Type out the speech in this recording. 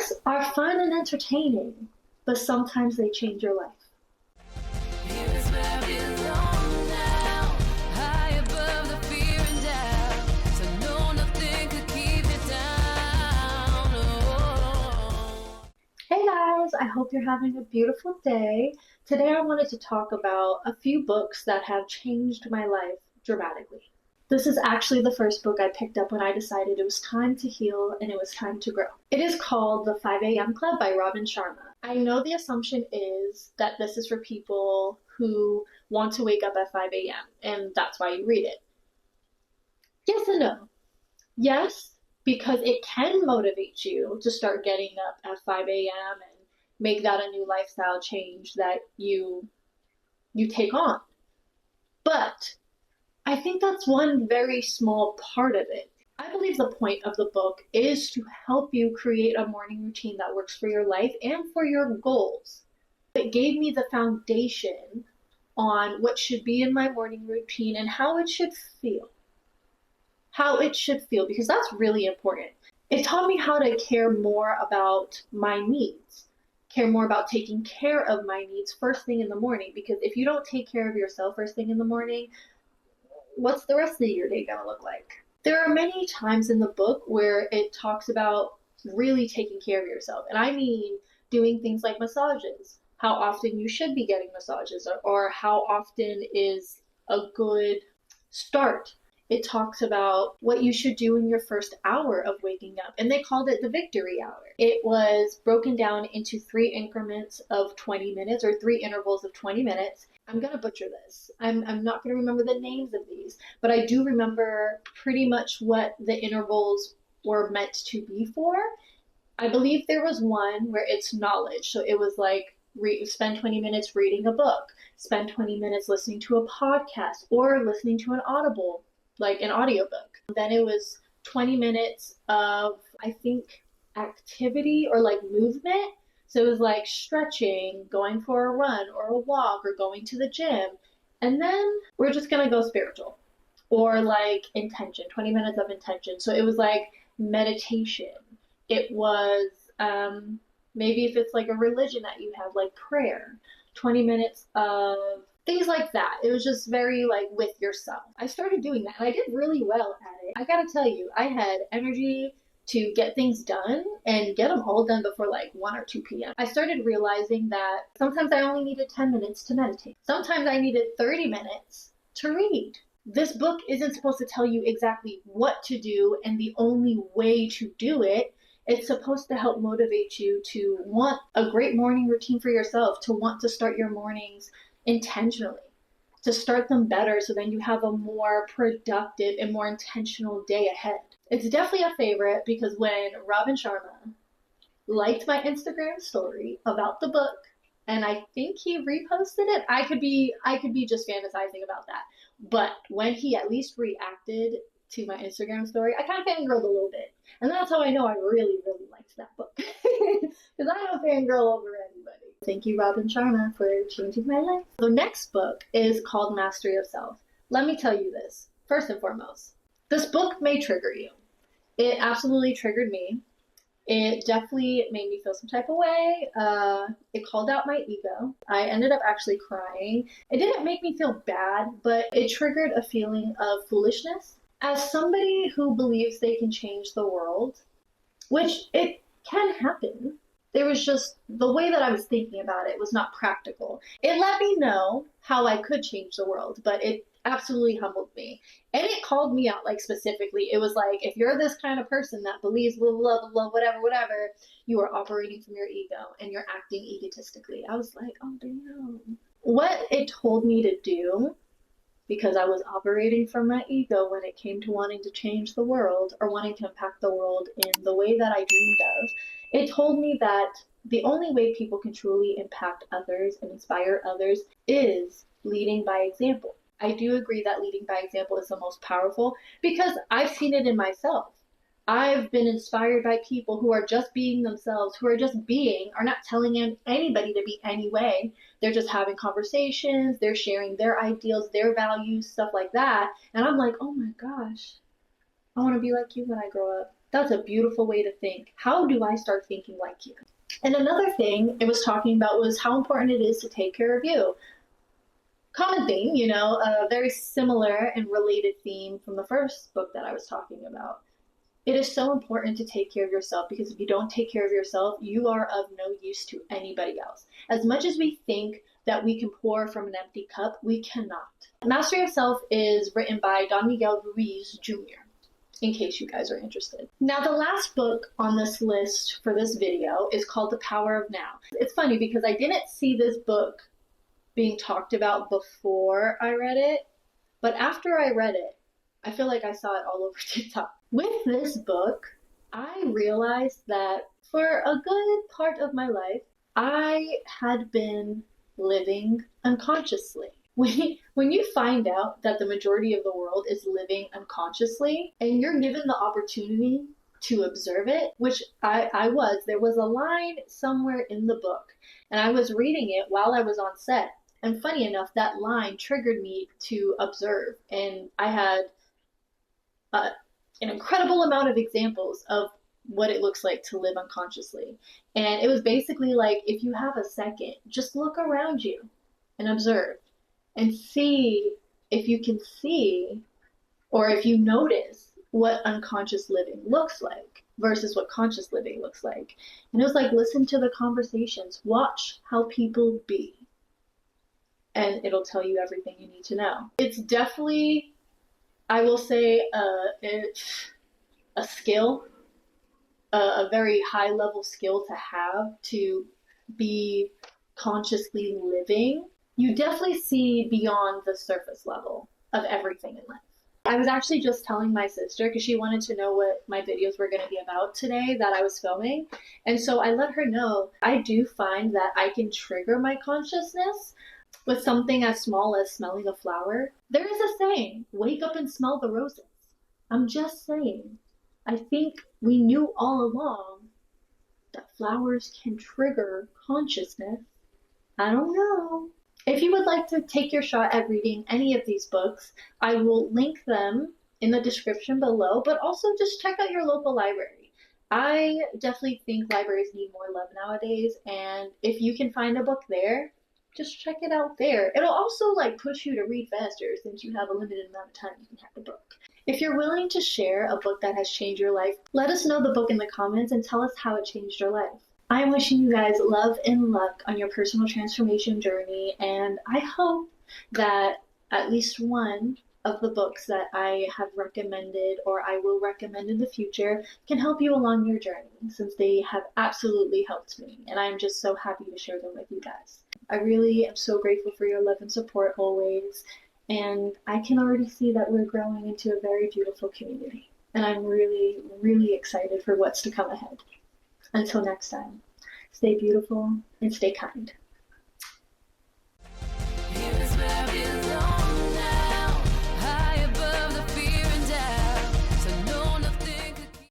Books are fun and entertaining, but sometimes they change your life. Here's where I belong now, high above the fear and doubt, so no, nothing could keep me down. Oh. Hey guys, I hope you're having a beautiful day. Today I wanted to talk about a few books that have changed my life dramatically. This is actually the first book I picked up when I decided it was time to heal and it was time to grow. It is called The 5 a.m. Club by Robin Sharma. I know the assumption is that this is for people who want to wake up at 5 a.m. and that's why you read it. Yes and no. Yes, because it can motivate you to start getting up at 5 a.m. and make that a new lifestyle change that you take on. But I think that's one very small part of it. I believe the point of the book is to help you create a morning routine that works for your life and for your goals. It gave me the foundation on what should be in my morning routine and how it should feel. Because that's really important. It taught me how to care more about my needs, care more about taking care of my needs first thing in the morning. Because if you don't take care of yourself first thing in the morning, what's the rest of your day gonna look like? There are many times in the book where it talks about really taking care of yourself. And I mean doing things like massages, how often you should be getting massages, or how often is a good start. It talks about what you should do in your first hour of waking up, and they called it the victory hour. It was broken down into 3 increments of 20 minutes or 3 intervals of 20 minutes. I'm going to butcher this. I'm not going to remember the names of these, but I do remember pretty much what the intervals were meant to be for. I believe there was one where it's knowledge. So it was like spend 20 minutes reading a book, spend 20 minutes listening to a podcast or listening to an audible, like an audiobook. Then it was 20 minutes of, I think, activity or like movement. So it was like stretching, going for a run or a walk or going to the gym. And then we're just going to go spiritual or like intention, 20 minutes of intention. So it was like meditation. It was maybe if it's like a religion that you have, like prayer, 20 minutes of things like that. It was just very like with yourself. I started doing that and I did really well at it. I gotta tell you, I had energy to get things done and get them all done before like 1 or 2 p.m. I started realizing that sometimes I only needed 10 minutes to meditate. Sometimes I needed 30 minutes to read. This book isn't supposed to tell you exactly what to do and the only way to do it. It's supposed to help motivate you to want a great morning routine for yourself, to want to start your mornings intentionally, to start them better so then you have a more productive and more intentional day ahead. It's definitely a favorite because when Robin Sharma liked my Instagram story about the book, and I think he reposted it, I could be just fantasizing about that. But when he at least reacted to my Instagram story, I kind of fangirled a little bit. And that's how I know I really, really liked that book. Because I don't fangirl over anybody. Thank you, Robin Sharma, for changing my life. The next book is called Mastery of Self. Let me tell you this, first and foremost. This book may trigger you. It absolutely triggered me. It definitely made me feel some type of way. It called out my ego. I ended up actually crying. It didn't make me feel bad, but it triggered a feeling of foolishness. As somebody who believes they can change the world, which it can happen, there was just the way that I was thinking about it was not practical. It let me know how I could change the world, but it absolutely humbled me. And it called me out, like specifically. It was like, if you're this kind of person that believes blah, blah, blah, blah, whatever, you are operating from your ego and you're acting egotistically. I was like, oh, damn. What it told me to do, because I was operating from my ego when it came to wanting to change the world or wanting to impact the world in the way that I dreamed of, it told me that the only way people can truly impact others and inspire others is leading by example. I do agree that leading by example is the most powerful because I've seen it in myself. I've been inspired by people who are just being themselves, who are just being, are not telling anybody to be any way. They're just having conversations, they're sharing their ideals, their values, stuff like that. And I'm like, oh my gosh, I want to be like you when I grow up. That's a beautiful way to think. How do I start thinking like you? And another thing it was talking about was how important it is to take care of you. Common theme, a very similar and related theme from the first book that I was talking about. It is so important to take care of yourself because if you don't take care of yourself, you are of no use to anybody else. As much as we think that we can pour from an empty cup, we cannot. Mastery of Self is written by Don Miguel Ruiz Jr., in case you guys are interested. Now, the last book on this list for this video is called The Power of Now. It's funny because I didn't see this book being talked about before I read it, but after I read it, I feel like I saw it all over TikTok. With this book, I realized that for a good part of my life, I had been living unconsciously. When you find out that the majority of the world is living unconsciously and you're given the opportunity to observe it, which I was, there was a line somewhere in the book and I was reading it while I was on set. And funny enough, that line triggered me to observe. And I had an incredible amount of examples of what it looks like to live unconsciously. And it was basically like, if you have a second, just look around you and observe and see if you can see or if you notice what unconscious living looks like versus what conscious living looks like. And it was like, listen to the conversations, watch how people be, and it'll tell you everything you need to know. It's definitely, I will say, it's a skill, a very high level skill to have to be consciously living. You definitely see beyond the surface level of everything in life. I was actually just telling my sister because she wanted to know what my videos were going to be about today that I was filming. And so I let her know I do find that I can trigger my consciousness with something as small as smelling a flower. There is a saying, wake up and smell the roses. I'm just saying. I think we knew all along that flowers can trigger consciousness. I don't know. If you would like to take your shot at reading any of these books, I will link them in the description below, but also just check out your local library. I definitely think libraries need more love nowadays, and if you can find a book there, just check it out there. It'll also push you to read faster since you have a limited amount of time you can have the book. If you're willing to share a book that has changed your life, let us know the book in the comments and tell us how it changed your life. I am wishing you guys love and luck on your personal transformation journey, and I hope that at least one of the books that I have recommended or I will recommend in the future can help you along your journey, since they have absolutely helped me, and I'm just so happy to share them with you guys. I really am so grateful for your love and support always, and I can already see that we're growing into a very beautiful community, and I'm really, really excited for what's to come ahead. Until next time, stay beautiful and stay kind.